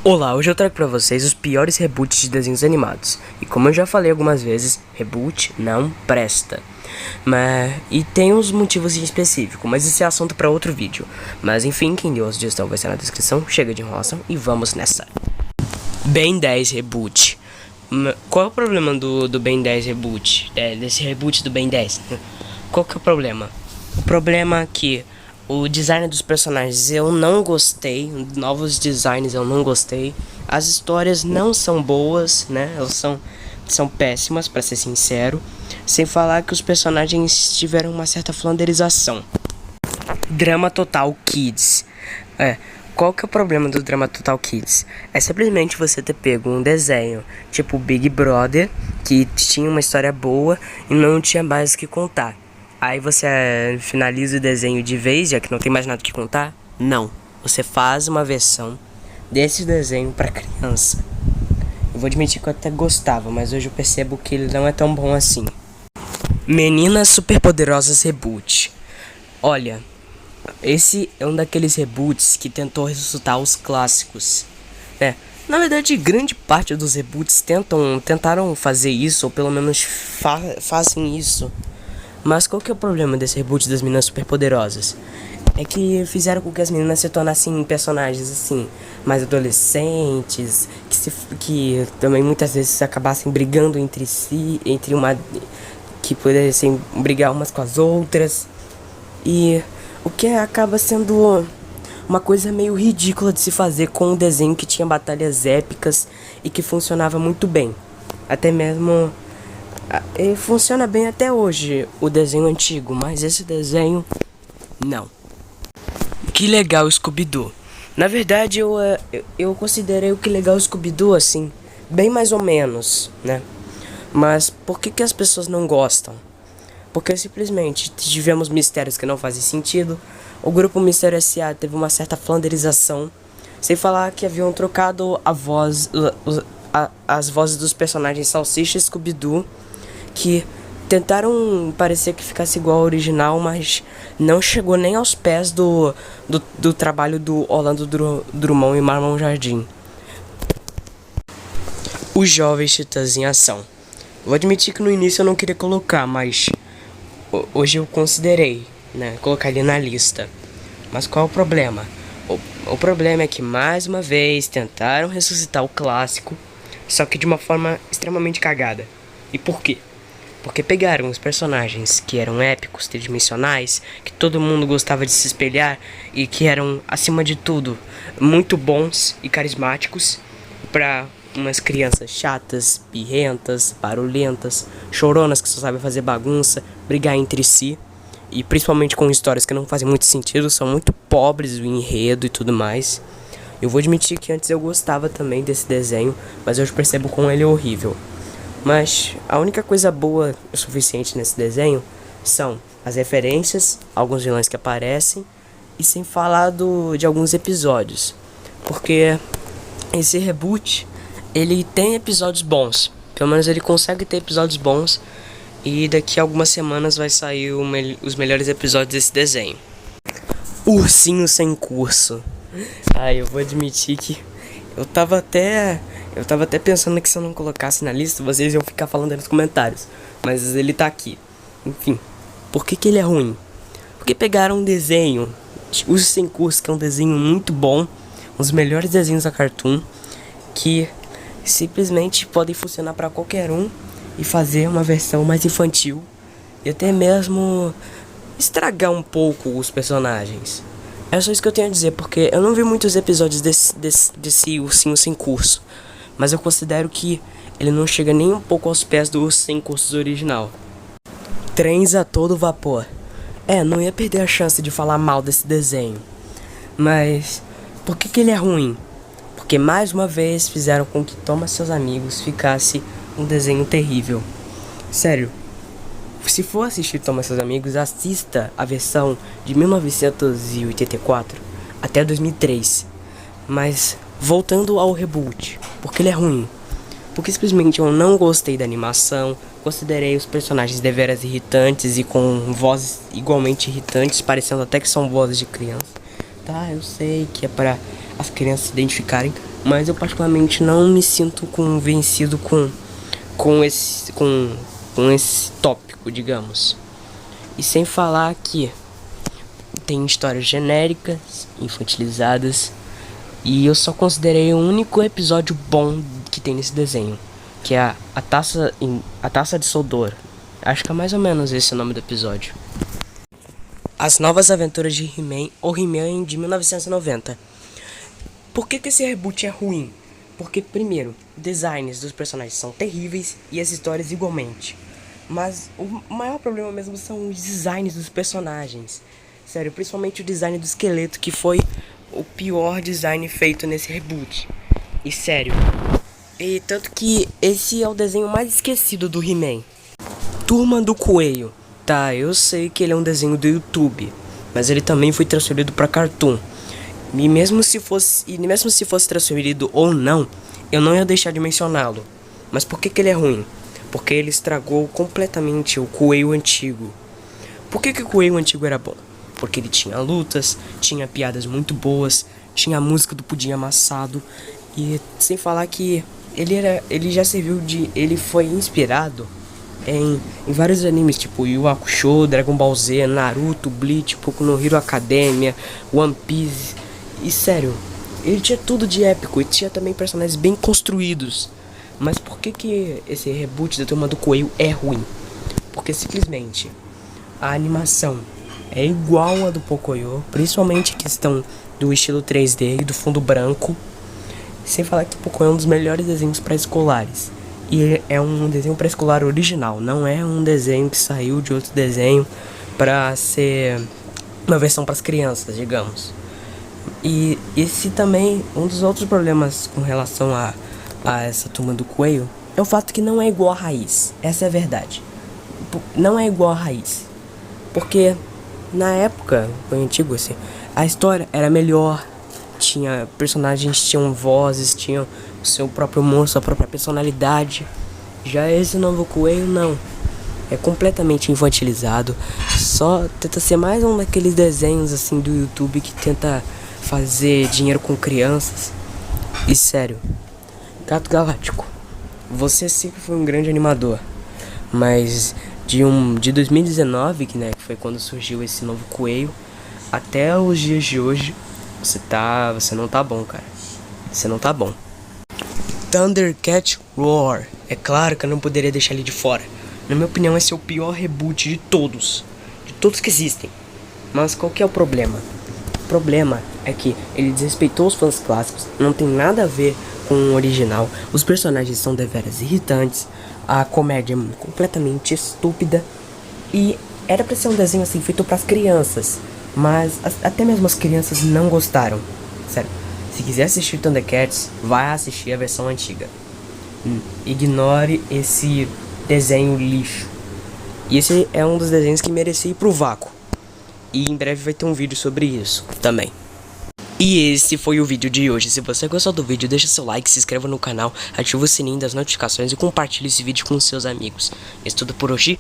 Olá, hoje eu trago pra vocês os piores reboots de desenhos animados. E como eu já falei algumas vezes, reboot não presta. E tem uns motivos em específico, mas esse é assunto pra outro vídeo. Mas enfim, quem deu a sugestão vai ser na descrição, chega de enrolação e vamos nessa. Ben 10 Reboot. Qual é o problema do Ben 10 Reboot? Desse reboot do Ben 10? Qual que é o problema? O problema é que o design dos personagens eu não gostei, novos designs eu não gostei. As histórias não são boas, né? Elas são péssimas, pra ser sincero. Sem falar que os personagens tiveram uma certa flanderização. Drama Total Kids. Qual que é o problema do Drama Total Kids? É simplesmente você ter pego um desenho tipo Big Brother, que tinha uma história boa e não tinha mais o que contar. Aí você finaliza o desenho de vez, já que não tem mais nada que contar? Não. Você faz uma versão desse desenho pra criança. Eu vou admitir que eu até gostava, mas hoje eu percebo que ele não é tão bom assim. Meninas Superpoderosas Reboot. Olha, esse é um daqueles reboots que tentou ressuscitar os clássicos. Na verdade, grande parte dos reboots tentaram fazer isso, ou pelo menos fazem isso. Mas qual que é o problema desse reboot das meninas superpoderosas? É que fizeram com que as meninas se tornassem personagens assim, mais adolescentes, que também muitas vezes acabassem brigando entre si, que pudessem brigar umas com as outras. E o que acaba sendo uma coisa meio ridícula de se fazer com um desenho que tinha batalhas épicas e que funcionava muito bem. Até mesmo funciona bem até hoje o desenho antigo, mas esse desenho não. Que legal Scooby-Doo. Na verdade eu considerei o Que Legal Scooby-Doo assim, bem mais ou menos, né? Mas por que as pessoas não gostam? Porque simplesmente tivemos mistérios que não fazem sentido. O grupo Mistério S.A. teve uma certa flanderização. Sem falar que haviam trocado as vozes dos personagens Salsicha e Scooby-Doo, que tentaram parecer que ficasse igual ao original, mas não chegou nem aos pés do trabalho do Orlando Drummond e Marmon Jardim. Os Jovens Titãs em Ação. Vou admitir que no início eu não queria colocar, mas hoje eu considerei, né, colocar ele na lista. Mas qual é o problema? O problema é que mais uma vez tentaram ressuscitar o clássico, só que de uma forma extremamente cagada. E por quê? Porque pegaram os personagens que eram épicos, tridimensionais, que todo mundo gostava de se espelhar e que eram, acima de tudo, muito bons e carismáticos, pra umas crianças chatas, birrentas, barulhentas, choronas que só sabem fazer bagunça, brigar entre si, e principalmente com histórias que não fazem muito sentido, são muito pobres o enredo e tudo mais. Eu vou admitir que antes eu gostava também desse desenho, mas hoje percebo como ele é horrível. Mas a única coisa boa o suficiente nesse desenho são as referências, alguns vilões que aparecem, e sem falar de alguns episódios. Porque esse reboot, ele tem episódios bons. Pelo menos ele consegue ter episódios bons. E daqui a algumas semanas vai sair os melhores episódios desse desenho. Ursinho Sem Curso. Eu vou admitir que eu tava até pensando que se eu não colocasse na lista, vocês iam ficar falando aí nos comentários. Mas ele tá aqui. Enfim, por que ele é ruim? Porque pegaram um desenho, Urso Sem Curso, que é um desenho muito bom, um dos melhores desenhos da Cartoon, que simplesmente podem funcionar pra qualquer um e fazer uma versão mais infantil e até mesmo estragar um pouco os personagens. É só isso que eu tenho a dizer, porque eu não vi muitos episódios desse Ursinho Sem Curso, mas eu considero que ele não chega nem um pouco aos pés do Urso Sem Curso original. Trens a Todo Vapor. Não ia perder a chance de falar mal desse desenho. Mas por que ele é ruim? Porque mais uma vez fizeram com que Toma Seus Amigos ficasse um desenho terrível. Sério, se for assistir Toma Seus Amigos, assista a versão de 1984 até 2003. Mas voltando ao reboot, porque ele é ruim? Porque simplesmente eu não gostei da animação, considerei os personagens deveras irritantes e com vozes igualmente irritantes, parecendo até que são vozes de criança. Tá, eu sei que é para as crianças se identificarem, mas eu particularmente não me sinto convencido com esse tópico, digamos. E sem falar que tem histórias genéricas, infantilizadas, e eu só considerei o único episódio bom que tem nesse desenho, que é a taça de Sodor. Acho que é mais ou menos esse o nome do episódio. As Novas Aventuras de He-Man, ou He-Man de 1990. Por que esse reboot é ruim? Porque, primeiro, designs dos personagens são terríveis e as histórias igualmente. Mas o maior problema mesmo são os designs dos personagens. Sério, principalmente o design do esqueleto, que foi o pior design feito nesse reboot. E sério, e tanto que esse é o desenho mais esquecido do He-Man. Turma do Coelho. Tá, eu sei que ele é um desenho do YouTube, mas ele também foi transferido para Cartoon. E mesmo se fosse transferido ou não, eu não ia deixar de mencioná-lo. Mas por que ele é ruim? Porque ele estragou completamente o Coelho antigo. Por que o Coelho antigo era bom? Porque ele tinha lutas, tinha piadas muito boas, tinha a música do Pudim Amassado. E sem falar que ele foi inspirado em vários animes, tipo Yu Hakusho, Dragon Ball Z, Naruto, Bleach, Boku no Hero Academia, One Piece. E sério, ele tinha tudo de épico e tinha também personagens bem construídos. Mas por que esse reboot da Turma do Coelho é ruim? Porque simplesmente a animação é igual a do Pocoyo, principalmente a questão do estilo 3D e do fundo branco. Sem falar que o Pocoyo é um dos melhores desenhos pré-escolares. E é um desenho pré-escolar original, não é um desenho que saiu de outro desenho pra ser uma versão para as crianças, digamos. E esse também, um dos outros problemas com relação a essa Turma do Coelho é o fato que não é igual à raiz. Essa é a verdade. Não é igual à raiz. Porque na época, foi antigo assim, a história era melhor, tinha personagens, tinham vozes, tinham o seu próprio humor, sua própria personalidade. Já esse novo Coelho não, é completamente infantilizado, só tenta ser mais um daqueles desenhos assim do YouTube que tenta fazer dinheiro com crianças. E sério, Gato Galáctico, você sempre foi um grande animador, mas de 2019, que foi quando surgiu esse novo Coelho, até os dias de hoje, você não tá bom, cara. Você não tá bom. Thundercat Roar. É claro que eu não poderia deixar ele de fora. Na minha opinião, esse é o pior reboot de todos que existem. Mas qual que é o problema? O problema é que ele desrespeitou os fãs clássicos, não tem nada a ver com o original. Os personagens são deveras irritantes, a comédia é completamente estúpida. E era pra ser um desenho assim feito pras crianças, mas até mesmo as crianças não gostaram. Sério, se quiser assistir Thundercats, vai assistir a versão antiga. Ignore esse desenho lixo. E esse é um dos desenhos que merecia ir pro vácuo. E em breve vai ter um vídeo sobre isso também. E esse foi o vídeo de hoje. Se você gostou do vídeo, deixa seu like, se inscreva no canal, ativa o sininho das notificações e compartilhe esse vídeo com seus amigos. Isso tudo por hoje.